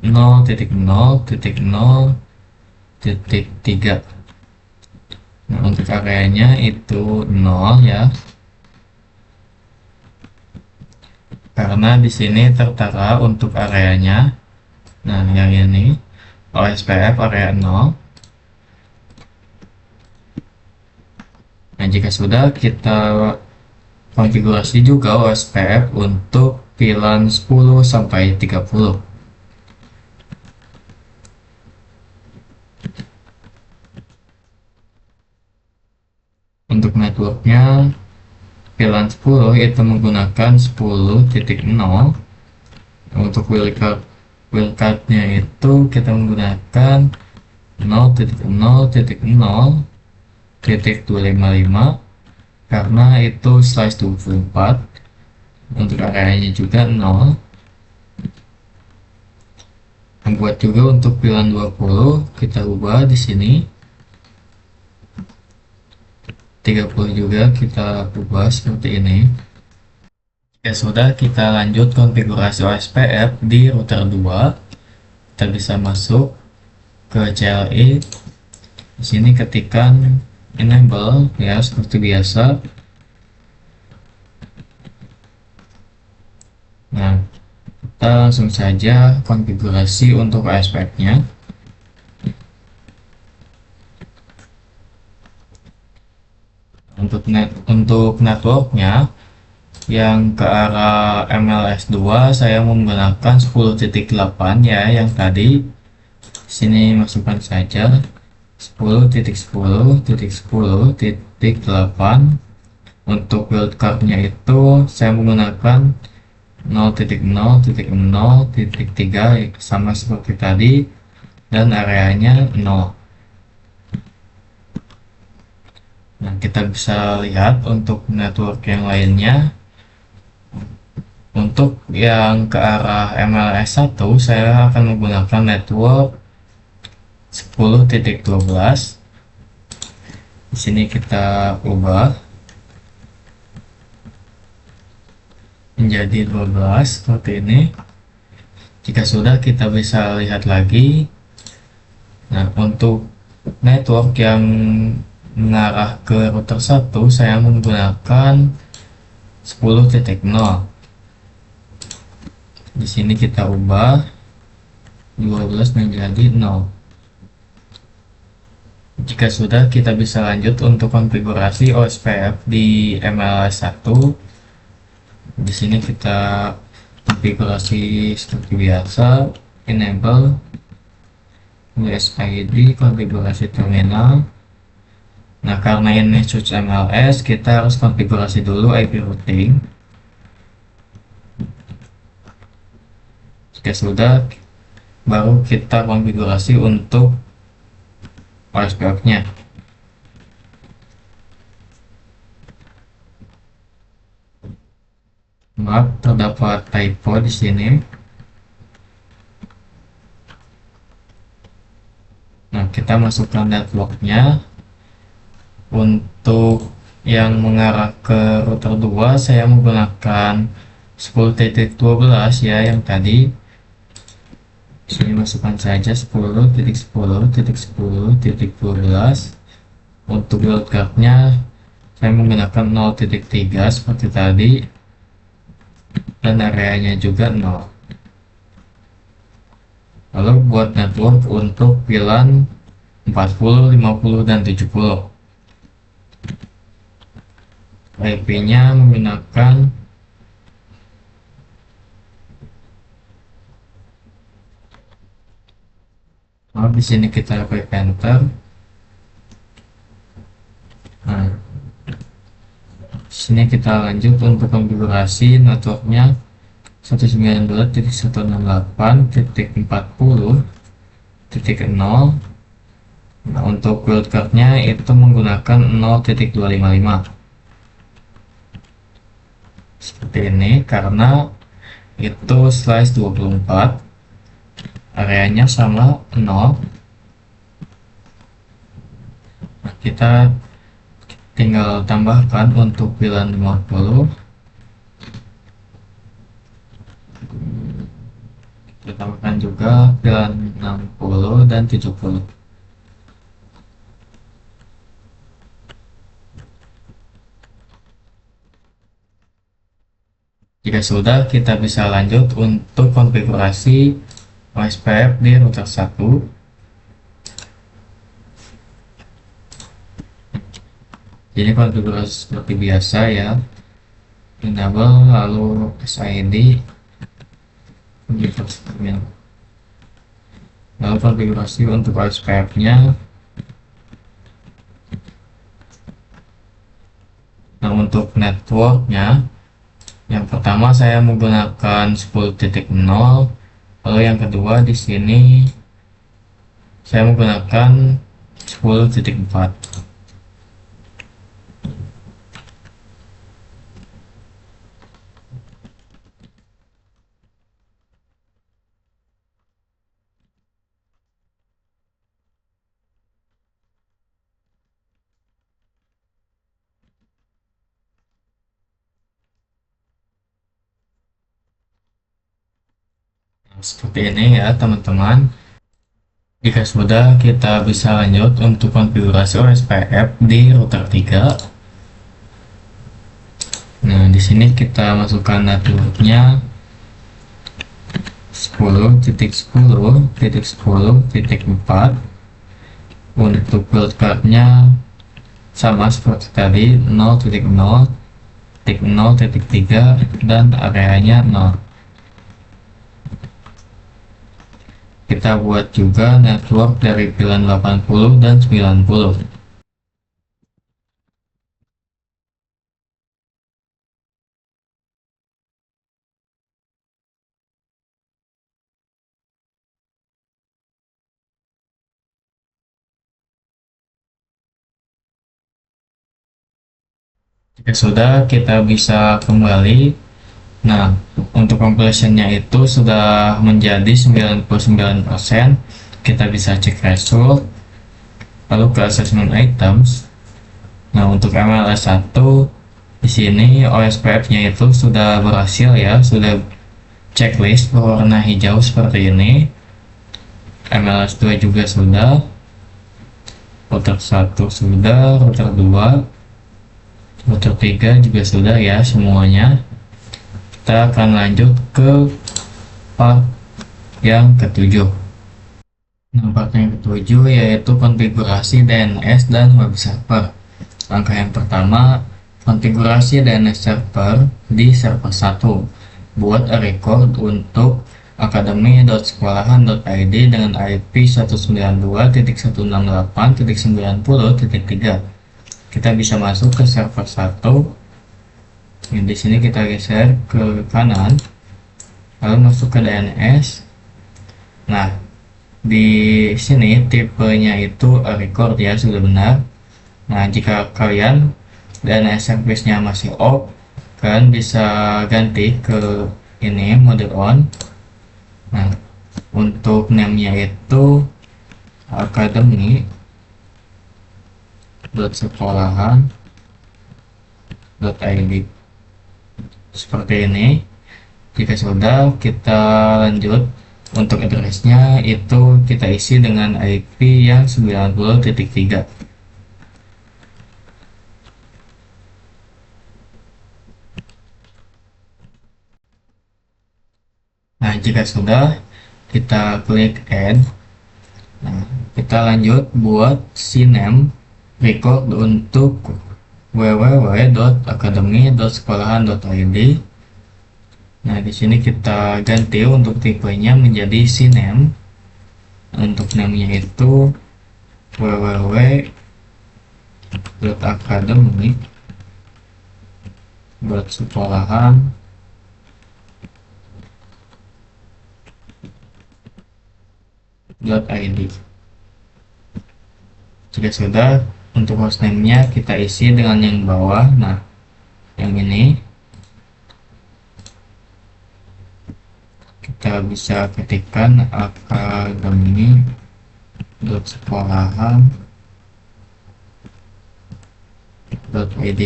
0.0.0.3. Nah, untuk areanya itu 0 ya, karena di sini tertera untuk areanya. Nah, yang ini OSPF area 0. Nah, jika sudah, kita konfigurasi juga OSPF untuk VLAN 10 sampai 30. Untuk networknya VLAN 10 itu menggunakan 10.0. Untuk wildcardnya itu kita menggunakan 0.0.0.255 karena itu slice 24. Untuk areanya juga 0. Membuat juga untuk VLAN 20 kita ubah di sini. 30 juga kita ubah seperti ini. Ya sudah, kita lanjut konfigurasi OSPF di router 2. Kita bisa masuk ke CLI. Di sini ketikkan enable ya seperti biasa. Nah, kita langsung saja konfigurasi untuk OSPF-nya. Untuk networknya yang ke arah MLS 2 saya menggunakan 10.8 ya, yang tadi. Sini masukkan saja 10.10.10.8. Untuk wildcardnya itu saya menggunakan 0.0.0.3 sama seperti tadi, dan areanya 0. Nah, kita bisa lihat untuk network yang lainnya. Untuk yang ke arah MLS 1, saya akan menggunakan network 10.12. Di sini kita ubah menjadi 12 seperti ini. Jika sudah, kita bisa lihat lagi. Nah, untuk network yang mengarah ke router 1, saya menggunakan 10.0. Di sini kita ubah 12 menjadi 0. Jika sudah, kita bisa lanjut untuk konfigurasi OSPF di MLS 1. Di sini kita konfigurasi seperti biasa, enable USID, konfigurasi terminal. Nah, karena ini switch MLS, kita harus konfigurasi dulu IP routing. Jika sudah, baru kita konfigurasi untuk OSPF-nya. Maaf, terdapat typo di sini. Nah, kita masukkan networknya. Untuk yang mengarah ke router 2, saya menggunakan 10.12 ya, yang tadi. Sini masukkan saja 10.10.10.12. Untuk wildcardnya saya menggunakan 0.3 seperti tadi, dan areanya juga 0. Lalu buat network untuk VLAN 40, 50, dan 70. IP-nya menggunakan di sini kita klik enter. Nah, sini kita lanjut untuk konfigurasi networknya 192.168.40.0. Nah, untuk wildcardnya itu menggunakan 0.255 seperti ini, karena itu slice 24, areanya sama 0. Nah, kita tinggal tambahkan untuk VLAN 50. Kita tambahkan juga VLAN 60 dan 70. Jika sudah, kita bisa lanjut untuk konfigurasi OSPF di router 1. Jadi konfigurasi seperti biasa ya, enable, lalu SID, lalu konfigurasi untuk OSPF-nya. Nah, untuk networknya, yang pertama saya menggunakan 10.0, lalu yang kedua di sini saya menggunakan 10.4. Seperti ini ya teman-teman. Jika sudah, kita bisa lanjut untuk konfigurasi OSPF di router 3. Nah, di sini kita masukkan networknya 10.10.10.4. Untuk wildcardnya sama seperti tadi, 0.0.0.3, dan areanya 0. Kita buat juga network dari VLAN 80 dan 90. Jika sudah, kita bisa kembali. Nah, untuk completionnya itu sudah menjadi 99%. Kita bisa cek result, lalu ke assessment items. Nah, untuk MLS 1 di sini OSPF-nya itu sudah berhasil ya, sudah checklist berwarna hijau seperti ini. MLS 2 juga sudah, router 1 sudah, router 2, router 3 juga sudah ya semuanya. Kita akan lanjut ke part yang ketujuh. Nah, part yang ketujuh yaitu konfigurasi DNS dan web server. Langkah yang pertama, konfigurasi DNS server di server 1. Buat a record untuk academy.sekolahan.id dengan IP 192.168.90.3. Kita bisa masuk ke server 1. Di sini kita geser ke kanan, lalu masuk ke DNS. Nah, di sini tipenya itu a record ya, sudah benar. Nah, jika kalian DNS service-nya masih off, kalian bisa ganti ke ini mode on. Nah, untuk name-nya itu academy.sekolahan.id seperti ini. Jika sudah, kita lanjut. Untuk address-nya itu kita isi dengan IP yang 90.3. Nah, jika sudah, kita klik add. Nah, kita lanjut buat CNAME record untuk www.academy.sekolahan.id. Nah, di sini kita ganti untuk tipenya menjadi CNAME. Untuk namanya itu www.academy.sekolahan.id. Jika sudah, untuk hostname-nya kita isi dengan yang bawah. Nah, yang ini kita bisa ketikkan academy.sekolahan.id.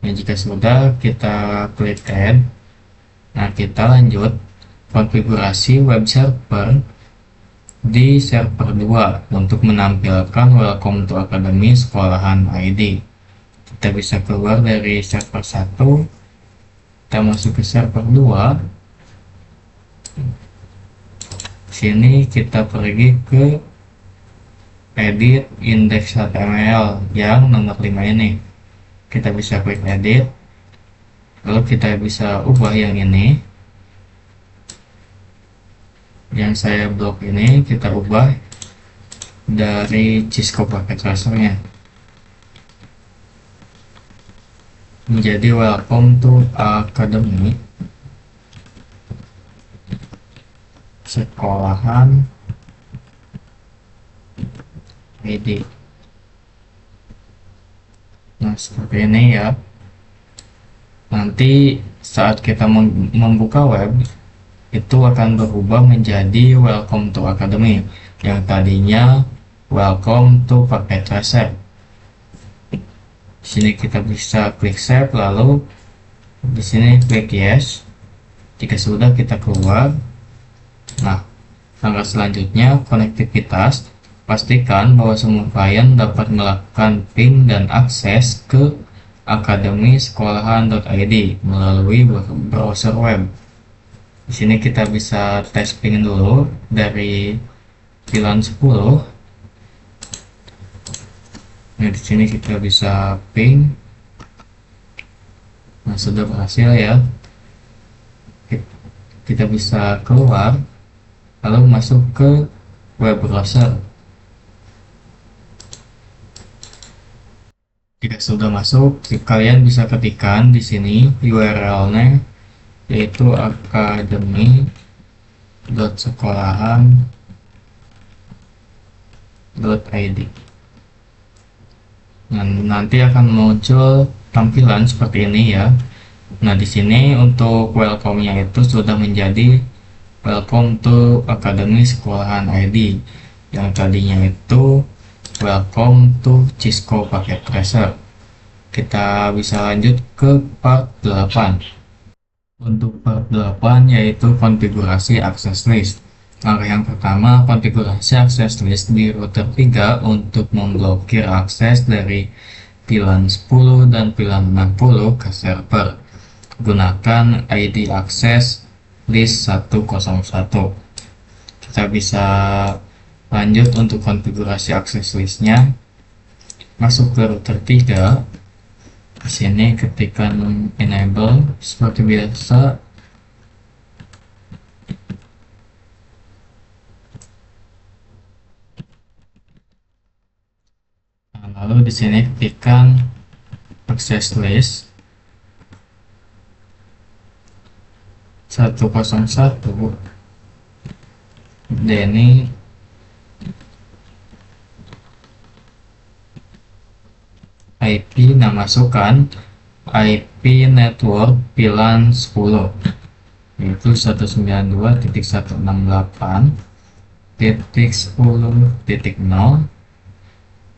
Nah, jika sudah, kita klik add. Nah, kita lanjut konfigurasi web server di server 2 untuk menampilkan welcome to academy sekolahan ID. Kita bisa keluar dari server 1, kita masuk ke server 2. Sini kita pergi ke edit index.html yang nomor 5 ini. Kita bisa klik edit, lalu kita bisa ubah yang ini. Yang saya blok ini kita ubah dari Cisco paket tracernya menjadi welcome to academy sekolahan ID. Nah, seperti ini ya. Nanti saat kita membuka web, itu akan berubah menjadi welcome to academy yang tadinya welcome to paket tracer. Di sini kita bisa klik save, lalu di sini klik yes. Jika sudah, kita keluar. Nah, langkah selanjutnya konektivitas. Pastikan bahwa semua klien dapat melakukan ping dan akses ke academy sekolahan.id melalui browser web. Di sini kita bisa tes ping dulu dari VLAN 10. Nah, di sini kita bisa ping. Nah, sudah berhasil ya. Kita bisa keluar, lalu masuk ke web browser. Jika sudah masuk, kalian bisa ketikkan di sini URL-nya, yaitu academy.sekolahan.id. Nanti akan muncul tampilan seperti ini ya. Nah, di sini untuk welcome-nya itu sudah menjadi welcome to Akademi Sekolahan ID. Yang tadinya itu welcome to Cisco Packet Tracer. Kita bisa lanjut ke part 8. Untuk part 8 yaitu konfigurasi access list. Langkah yang pertama, konfigurasi access list di router 3 untuk memblokir akses dari VLAN 10 dan VLAN 60 ke server. Gunakan ID access list 101. Kita bisa lanjut untuk konfigurasi access listnya. Masuk ke router 3. Di sini ketikkan enable seperti biasa. Lalu di sini ketikkan access list 101. Ini IP, nah masukkan IP network VLAN 10 yaitu 192.168.10.0.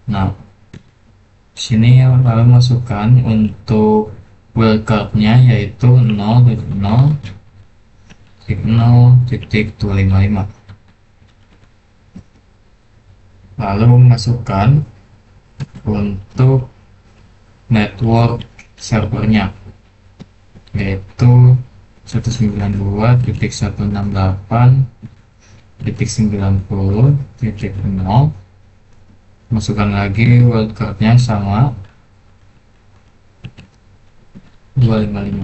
Nah, sini lalu masukkan untuk wildcardnya yaitu 0.0.0.255. Lalu masukkan untuk network servernya yaitu 192.168.90.0. Masukkan lagi wildcardnya sama 255.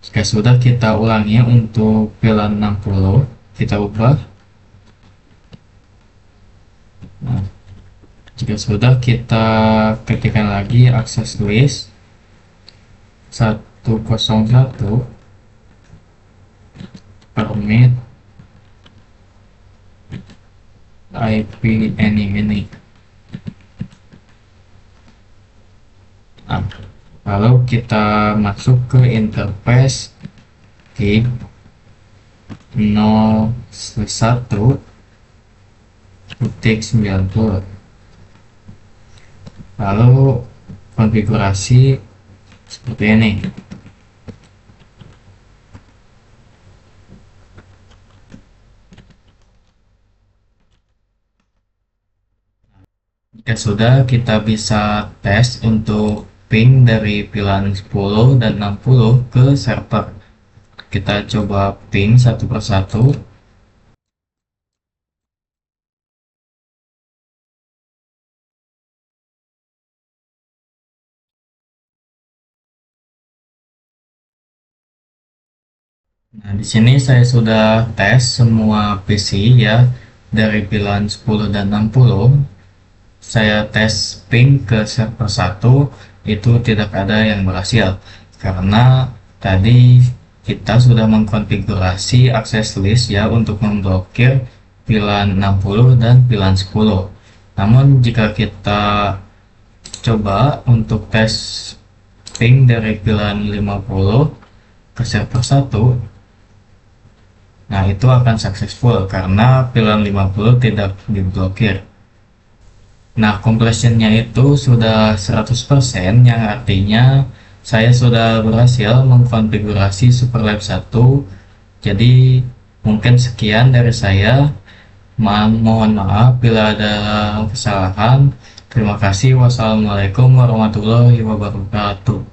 Jika sudah, kita ulangi untuk VLAN 60, kita ubah. Nah, jika sudah, kita ketikkan lagi access list 101 permit IP ini. Nah, lalu kita masuk ke interface gig 01.90. Lalu konfigurasi seperti ini. Jika sudah, kita bisa tes untuk ping dari VLAN 10 dan 60 ke server. Kita coba ping satu persatu. Nah, di sini saya sudah tes semua PC ya dari VLAN 10 dan 60. Saya tes ping ke server 1, itu tidak ada yang berhasil karena tadi kita sudah mengkonfigurasi access list ya untuk memblokir VLAN 60 dan VLAN 10. Namun jika kita coba untuk tes ping dari VLAN 50 ke server 1, nah itu akan successful karena VLAN 50 tidak diblokir. Nah, completionnya itu sudah 100%, yang artinya saya sudah berhasil mengkonfigurasi SuperLab 1. Jadi mungkin sekian dari saya. Mohon maaf bila ada kesalahan. Terima kasih. Wassalamualaikum warahmatullahi wabarakatuh.